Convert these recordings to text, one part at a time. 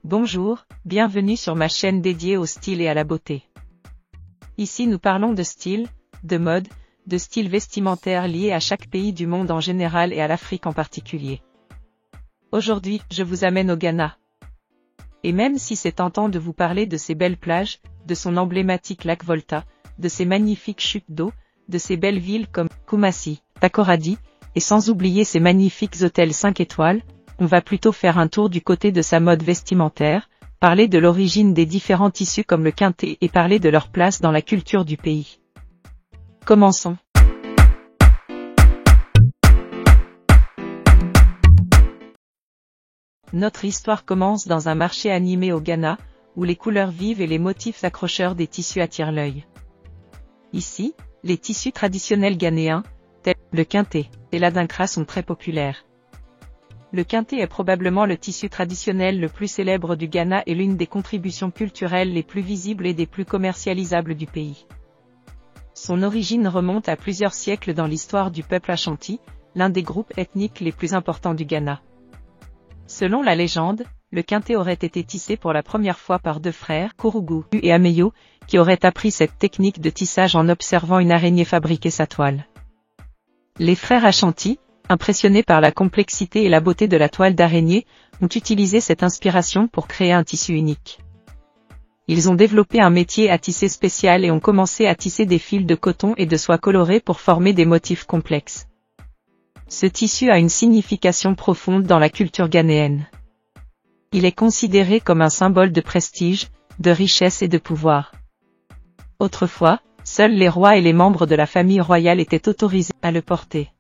Bonjour, bienvenue sur ma chaîne dédiée au style et à la beauté. Ici nous parlons de style, de mode, de style vestimentaire lié à chaque pays du monde en général et à l'Afrique en particulier. Aujourd'hui, je vous amène au Ghana. Et même si c'est tentant de vous parler de ses belles plages, de son emblématique lac Volta, de ses magnifiques chutes d'eau, de ses belles villes comme Kumasi, Takoradi, et sans oublier ses magnifiques hôtels 5 étoiles, on va plutôt faire un tour du côté de sa mode vestimentaire, parler de l'origine des différents tissus comme le quinté et parler de leur place dans la culture du pays. Commençons. Notre histoire commence dans un marché animé au Ghana, où les couleurs vives et les motifs accrocheurs des tissus attirent l'œil. Ici, les tissus traditionnels ghanéens, tels le quinté et l'adinkra sont très populaires. Le quinté est probablement le tissu traditionnel le plus célèbre du Ghana et l'une des contributions culturelles les plus visibles et des plus commercialisables du pays. Son origine remonte à plusieurs siècles dans l'histoire du peuple Ashanti, l'un des groupes ethniques les plus importants du Ghana. Selon la légende, le quinté aurait été tissé pour la première fois par deux frères, Kourougou et Ameyo, qui auraient appris cette technique de tissage en observant une araignée fabriquer sa toile. Les frères Ashanti, impressionnés par la complexité et la beauté de la toile d'araignée, ont utilisé cette inspiration pour créer un tissu unique. Ils ont développé un métier à tisser spécial et ont commencé à tisser des fils de coton et de soie colorés pour former des motifs complexes. Ce tissu a une signification profonde dans la culture ghanéenne. Il est considéré comme un symbole de prestige, de richesse et de pouvoir. Autrefois, seuls les rois et les membres de la famille royale étaient autorisés à le porter.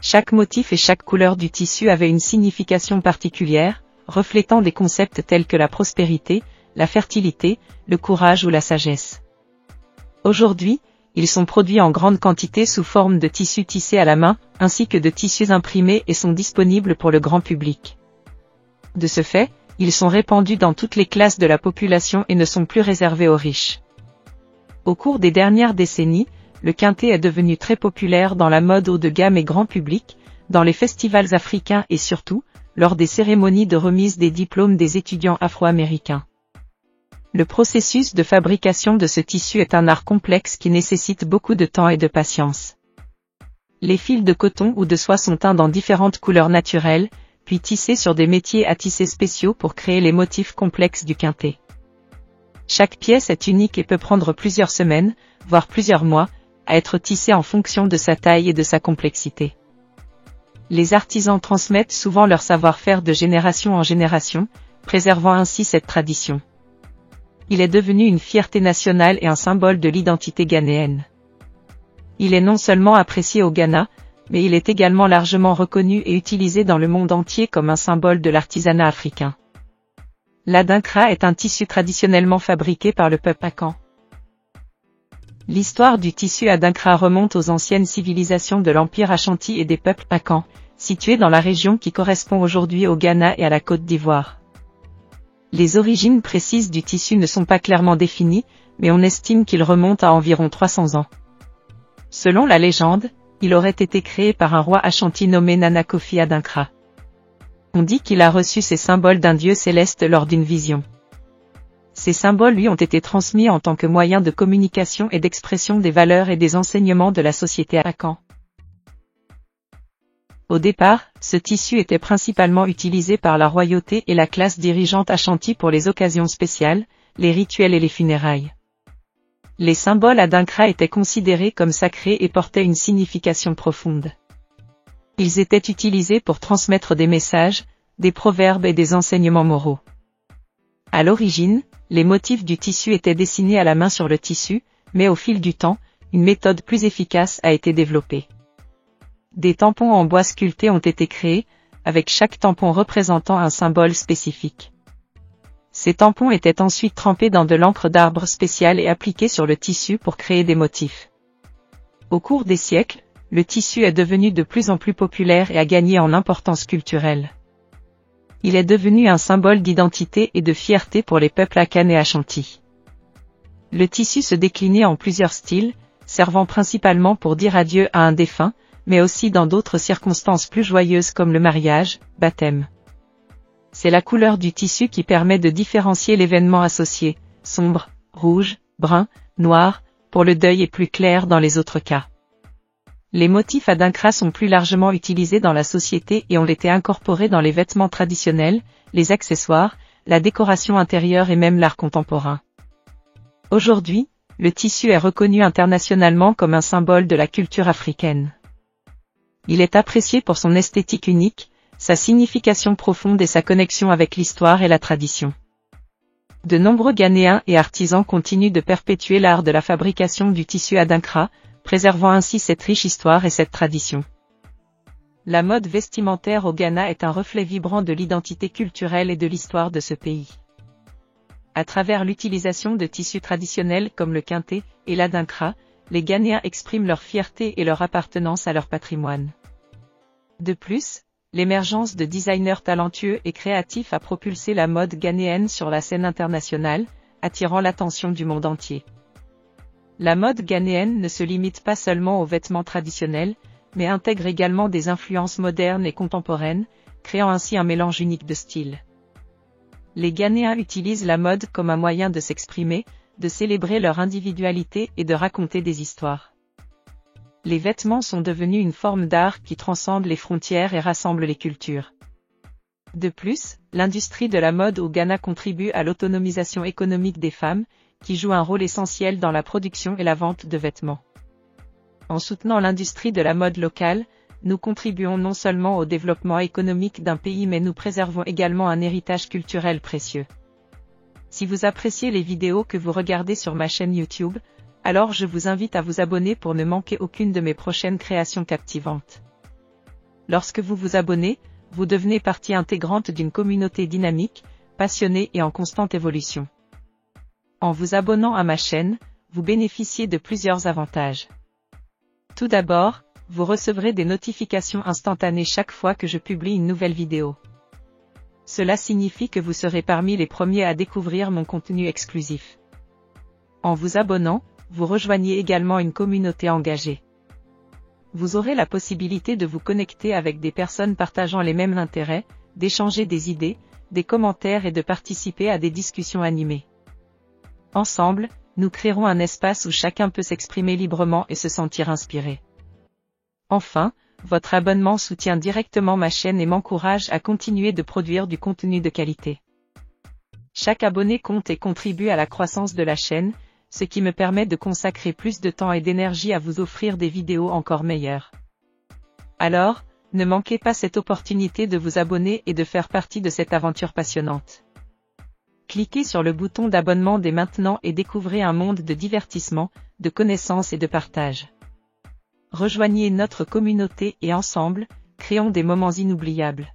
Chaque motif et chaque couleur du tissu avait une signification particulière, reflétant des concepts tels que la prospérité, la fertilité, le courage ou la sagesse. Aujourd'hui, ils sont produits en grande quantité sous forme de tissus tissés à la main, ainsi que de tissus imprimés et sont disponibles pour le grand public. De ce fait, ils sont répandus dans toutes les classes de la population et ne sont plus réservés aux riches. Au cours des dernières décennies, le quinté est devenu très populaire dans la mode haut de gamme et grand public, dans les festivals africains et surtout, lors des cérémonies de remise des diplômes des étudiants afro-américains. Le processus de fabrication de ce tissu est un art complexe qui nécessite beaucoup de temps et de patience. Les fils de coton ou de soie sont teints dans différentes couleurs naturelles, puis tissés sur des métiers à tisser spéciaux pour créer les motifs complexes du quinté. Chaque pièce est unique et peut prendre plusieurs semaines, voire plusieurs mois, à être tissée en fonction de sa taille et de sa complexité. Les artisans transmettent souvent leur savoir-faire de génération en génération, préservant ainsi cette tradition. Il est devenu une fierté nationale et un symbole de l'identité ghanéenne. Il est non seulement apprécié au Ghana, mais il est également largement reconnu et utilisé dans le monde entier comme un symbole de l'artisanat africain. L'adinkra est un tissu traditionnellement fabriqué par le peuple Akan. L'histoire du tissu adinkra remonte aux anciennes civilisations de l'Empire Ashanti et des peuples Akan, situés dans la région qui correspond aujourd'hui au Ghana et à la Côte d'Ivoire. Les origines précises du tissu ne sont pas clairement définies, mais on estime qu'il remonte à environ 300 ans. Selon la légende, il aurait été créé par un roi Ashanti nommé Nana Kofi Adinkra. On dit qu'il a reçu ces symboles d'un dieu céleste lors d'une vision. Ces symboles lui ont été transmis en tant que moyen de communication et d'expression des valeurs et des enseignements de la société Akan. Au départ, ce tissu était principalement utilisé par la royauté et la classe dirigeante Ashanti pour les occasions spéciales, les rituels et les funérailles. Les symboles adinkra étaient considérés comme sacrés et portaient une signification profonde. Ils étaient utilisés pour transmettre des messages, des proverbes et des enseignements moraux. À l'origine, les motifs du tissu étaient dessinés à la main sur le tissu, mais au fil du temps, une méthode plus efficace a été développée. Des tampons en bois sculptés ont été créés, avec chaque tampon représentant un symbole spécifique. Ces tampons étaient ensuite trempés dans de l'encre d'arbre spéciale et appliqués sur le tissu pour créer des motifs. Au cours des siècles, le tissu est devenu de plus en plus populaire et a gagné en importance culturelle. Il est devenu un symbole d'identité et de fierté pour les peuples Akan et Ashanti. Le tissu se déclinait en plusieurs styles, servant principalement pour dire adieu à un défunt, mais aussi dans d'autres circonstances plus joyeuses comme le mariage, baptême. C'est la couleur du tissu qui permet de différencier l'événement associé, sombre, rouge, brun, noir, pour le deuil et plus clair dans les autres cas. Les motifs adinkra sont plus largement utilisés dans la société et ont été incorporés dans les vêtements traditionnels, les accessoires, la décoration intérieure et même l'art contemporain. Aujourd'hui, le tissu est reconnu internationalement comme un symbole de la culture africaine. Il est apprécié pour son esthétique unique, sa signification profonde et sa connexion avec l'histoire et la tradition. De nombreux Ghanéens et artisans continuent de perpétuer l'art de la fabrication du tissu adinkra, préservant ainsi cette riche histoire et cette tradition. La mode vestimentaire au Ghana est un reflet vibrant de l'identité culturelle et de l'histoire de ce pays. À travers l'utilisation de tissus traditionnels comme le kente et l'adinkra, les Ghanéens expriment leur fierté et leur appartenance à leur patrimoine. De plus, l'émergence de designers talentueux et créatifs a propulsé la mode ghanéenne sur la scène internationale, attirant l'attention du monde entier. La mode ghanéenne ne se limite pas seulement aux vêtements traditionnels, mais intègre également des influences modernes et contemporaines, créant ainsi un mélange unique de styles. Les Ghanéens utilisent la mode comme un moyen de s'exprimer, de célébrer leur individualité et de raconter des histoires. Les vêtements sont devenus une forme d'art qui transcende les frontières et rassemble les cultures. De plus, l'industrie de la mode au Ghana contribue à l'autonomisation économique des femmes, qui jouent un rôle essentiel dans la production et la vente de vêtements. En soutenant l'industrie de la mode locale, nous contribuons non seulement au développement économique d'un pays mais nous préservons également un héritage culturel précieux. Si vous appréciez les vidéos que vous regardez sur ma chaîne YouTube, alors je vous invite à vous abonner pour ne manquer aucune de mes prochaines créations captivantes. Lorsque vous vous abonnez, vous devenez partie intégrante d'une communauté dynamique, passionnée et en constante évolution. En vous abonnant à ma chaîne, vous bénéficiez de plusieurs avantages. Tout d'abord, vous recevrez des notifications instantanées chaque fois que je publie une nouvelle vidéo. Cela signifie que vous serez parmi les premiers à découvrir mon contenu exclusif. En vous abonnant, vous rejoignez également une communauté engagée. Vous aurez la possibilité de vous connecter avec des personnes partageant les mêmes intérêts, d'échanger des idées, des commentaires et de participer à des discussions animées. Ensemble, nous créerons un espace où chacun peut s'exprimer librement et se sentir inspiré. Enfin, votre abonnement soutient directement ma chaîne et m'encourage à continuer de produire du contenu de qualité. Chaque abonné compte et contribue à la croissance de la chaîne, ce qui me permet de consacrer plus de temps et d'énergie à vous offrir des vidéos encore meilleures. Alors, ne manquez pas cette opportunité de vous abonner et de faire partie de cette aventure passionnante. Cliquez sur le bouton d'abonnement dès maintenant et découvrez un monde de divertissement, de connaissances et de partage. Rejoignez notre communauté et ensemble, créons des moments inoubliables.